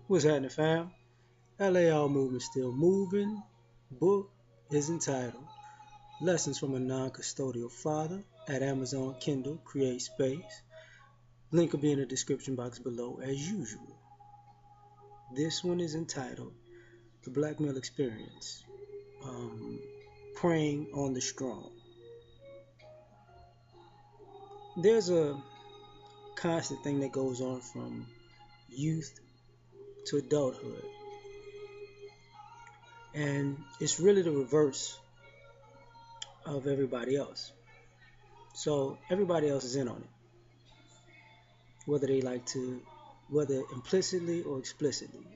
What's happening, fam? L.A.R. movement still moving. Book is entitled Lessons from a Non-Custodial Father at Amazon Kindle. Create space. Link will be in the description box below as usual. This one is entitled The Black Male Experience. Preying on the Strong. There's a constant thing that goes on from youth to adulthood. And it's really the reverse of everybody else. So everybody else is in on it, whether they like to, whether implicitly or explicitly,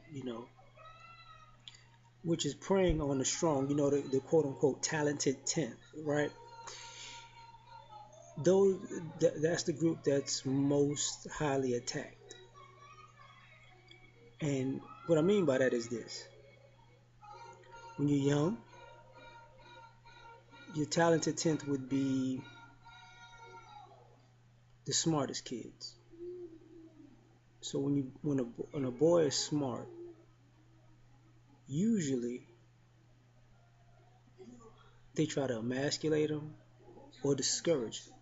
which is preying on the strong, the quote unquote talented 10th, right? Those, that's the group that's most highly attacked. And what I mean by that is this: when you're young, your talented 10th would be the smartest kids. So when a boy is smart, usually they try to emasculate him or discourage him.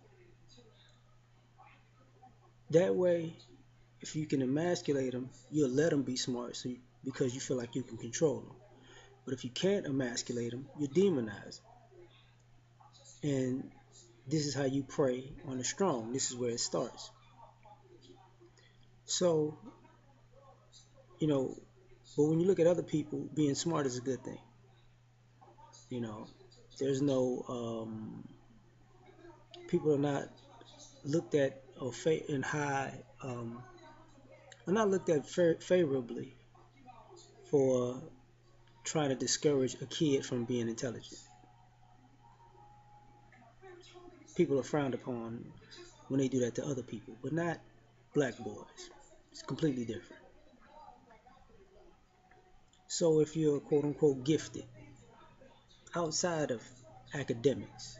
That way, if you can emasculate him, you'll let him be smart, because you feel like you can control him. But if you can't emasculate him, you demonize him. And this is how you prey on the strong. This is where it starts. So, you know, but when you look at other people, being smart is a good thing. You know, there's no people are not looked at or in high are not looked at favorably for trying to discourage a kid from being intelligent. People are frowned upon when they do that to other people, but not black boys. It's completely different. So if you're quote unquote gifted outside of academics,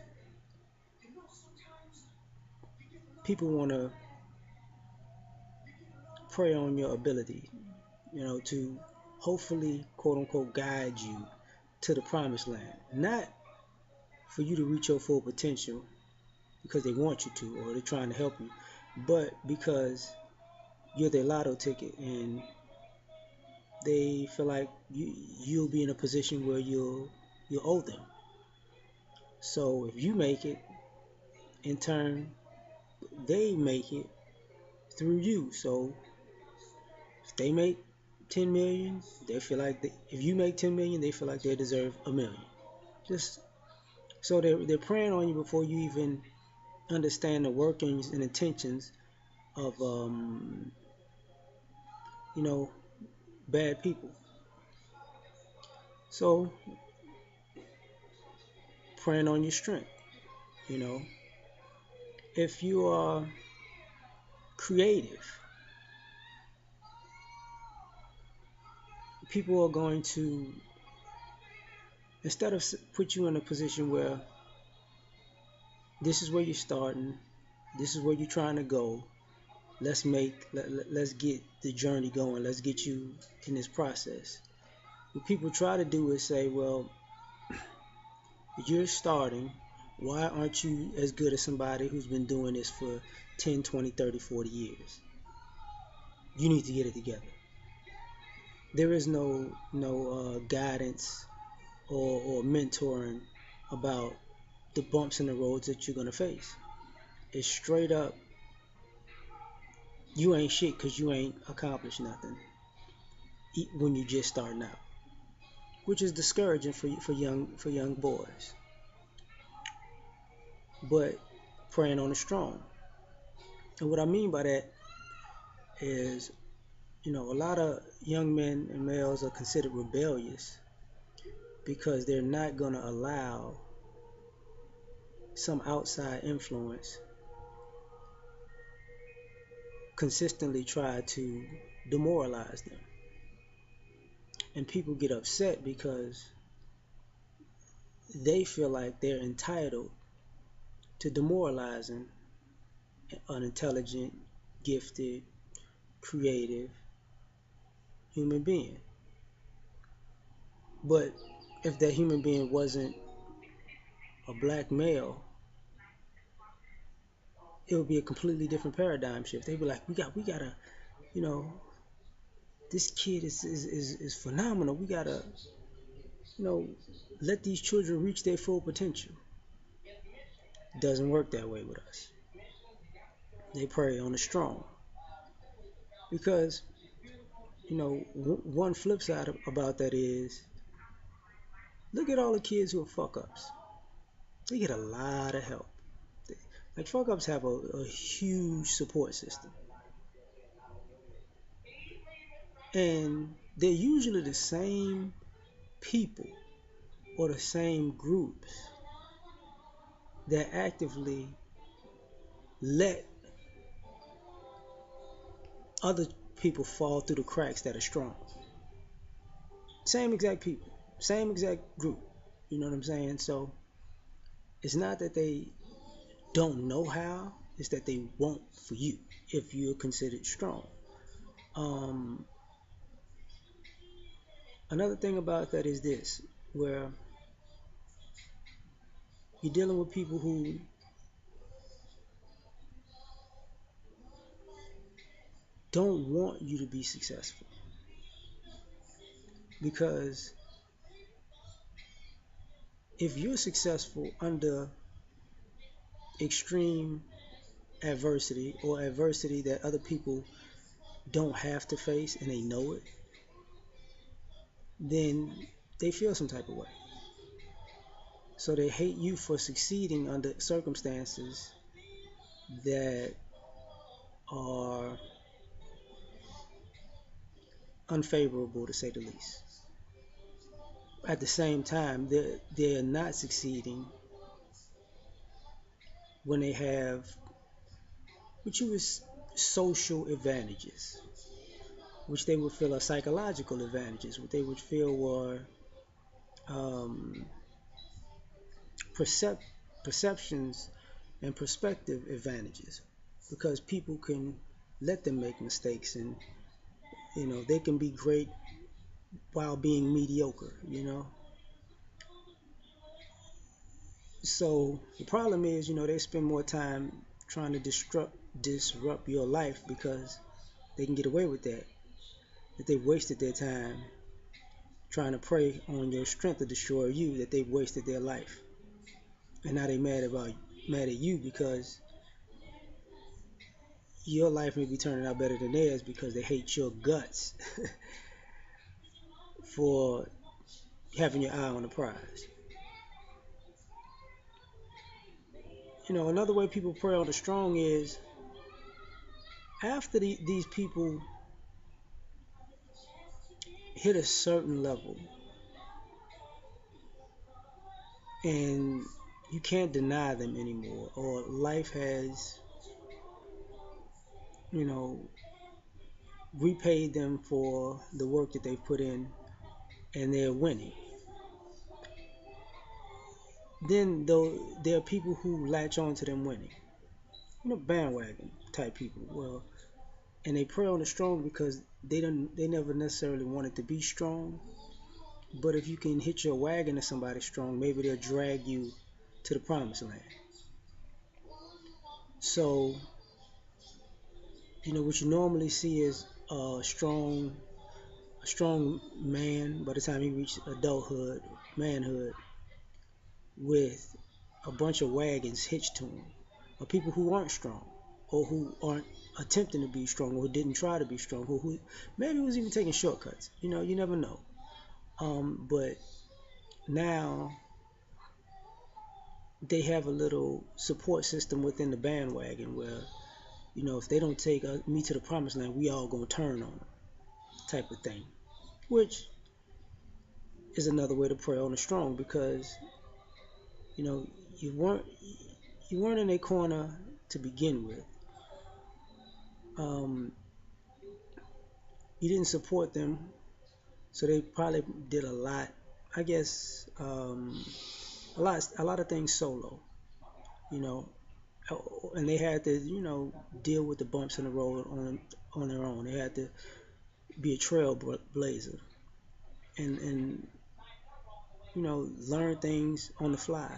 people want to prey on your ability, to hopefully quote unquote guide you to the promised land. Not for you to reach your full potential because they want you to or they're trying to help you, but because you're their lotto ticket and they feel like you'll be in a position where you'll owe them. So if you make it, in turn, they make it through you. So if they make 10 million, they feel like if you make 10 million, they feel like they deserve a million. Just so they're preying on you before you even understand the workings and intentions of you know bad people. So preying on your strength. You know, if you are creative, people are going to, instead of put you in a position where this is where you're starting, this is where you're trying to go, let's get the journey going, let's get you in this process. What people try to do is say, well, you're starting, why aren't you as good as somebody who's been doing this for 10, 20, 30, 40 years? You need to get it together. There is no guidance or mentoring about the bumps in the roads that you're gonna face. It's straight up, you ain't shit because you ain't accomplished nothing when you just starting out, which is discouraging for young boys. But preying on the strong, and what I mean by that is, a lot of young men and males are considered rebellious because they're not gonna allow some outside influence consistently try to demoralize them. And people get upset because they feel like they're entitled to demoralizing an intelligent, gifted, creative, human being. But if that human being wasn't a black male, it would be a completely different paradigm shift. They'd be like, we gotta, you know, this kid is phenomenal. We gotta, you know, let these children reach their full potential. It doesn't work that way with us. They prey on the strong because, one flip side about that is, look at all the kids who are fuck ups. They get a lot of help. Like fuck ups have a huge support system, and they're usually the same people or the same groups that actively let other people fall through the cracks that are strong. Same exact people, same exact group. You know what I'm saying? So it's not that they don't know how, it's that they won't for you if you're considered strong. Um, Another thing about that is this, where you're dealing with people who don't want you to be successful because if you're successful under extreme adversity or adversity that other people don't have to face and they know it, then they feel some type of way. So they hate you for succeeding under circumstances that are unfavorable, to say the least. At the same time, they're not succeeding when they have, which was social advantages, which they would feel are psychological advantages, what they would feel were um, perceptions and perspective advantages, because people can let them make mistakes, and they can be great while being mediocre. So the problem is, they spend more time trying to disrupt your life because they can get away with that they wasted their time trying to prey on your strength to destroy you, that they've wasted their life. And now they mad at you because your life may be turning out better than theirs because they hate your guts for having your eye on the prize. Another way people prey on the strong is after these people hit a certain level and you can't deny them anymore, or life has, repaid them for the work that they've put in and they're winning. Then though there are people who latch on to them winning, bandwagon type people. Well, and they prey on the strong because they never necessarily wanted to be strong. But if you can hit your wagon to somebody strong, maybe they'll drag you to the promised land. So, what you normally see is a strong man by the time he reaches adulthood, manhood, with a bunch of wagons hitched to him, of people who aren't strong, or who aren't attempting to be strong, or who didn't try to be strong, who maybe was even taking shortcuts. You never know. But now they have a little support system within the bandwagon where, if they don't take me to the promised land, we all gonna turn on them, type of thing. Which is another way to prey on the strong because, you know, you weren't you weren't in a corner to begin with. Um, you didn't support them, so they probably did a lot. I guess a lot of things solo, you know, and they had to deal with the bumps in the road on their own. They had to be a trailblazer, and learn things on the fly,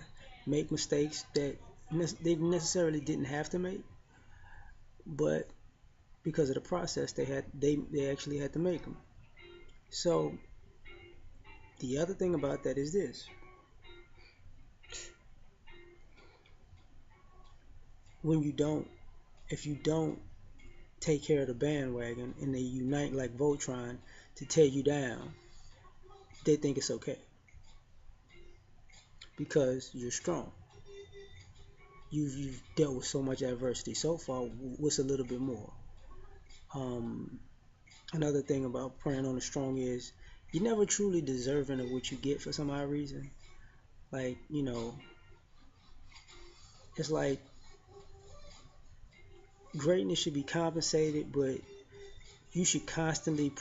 make mistakes that they necessarily didn't have to make, but because of the process they actually had to make them. So the other thing about that is this: when you don't, if you don't take care of the bandwagon and they unite like Voltron to tear you down, they think it's okay because you're strong. You've dealt with so much adversity so far. What's a little bit more? Um, Another thing about praying on the strong is you're never truly deserving of what you get for some odd reason. Like, it's like greatness should be compensated, but you should constantly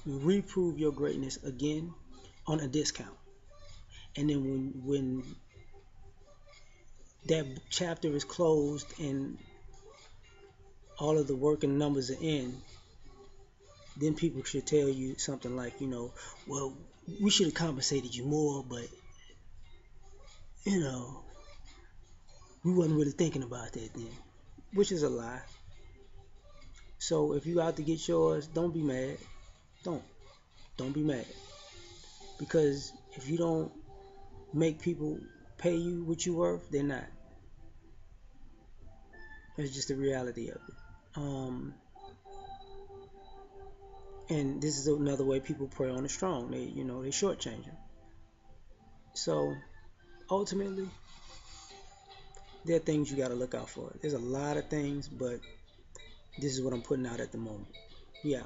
reprove your greatness again on a discount. And then when that chapter is closed and all of the working numbers are in, then people should tell you something like, well, we should have compensated you more, but you know, we wasn't really thinking about that then, which is a lie. So if you out to get yours, don't be mad. Don't don't be mad because if you don't make people pay you what you worth, they're not. That's just the reality of it. And this is another way people prey on the strong. They shortchange them. So ultimately, there are things you got to look out for. There's a lot of things, but this is what I'm putting out at the moment. Yeah.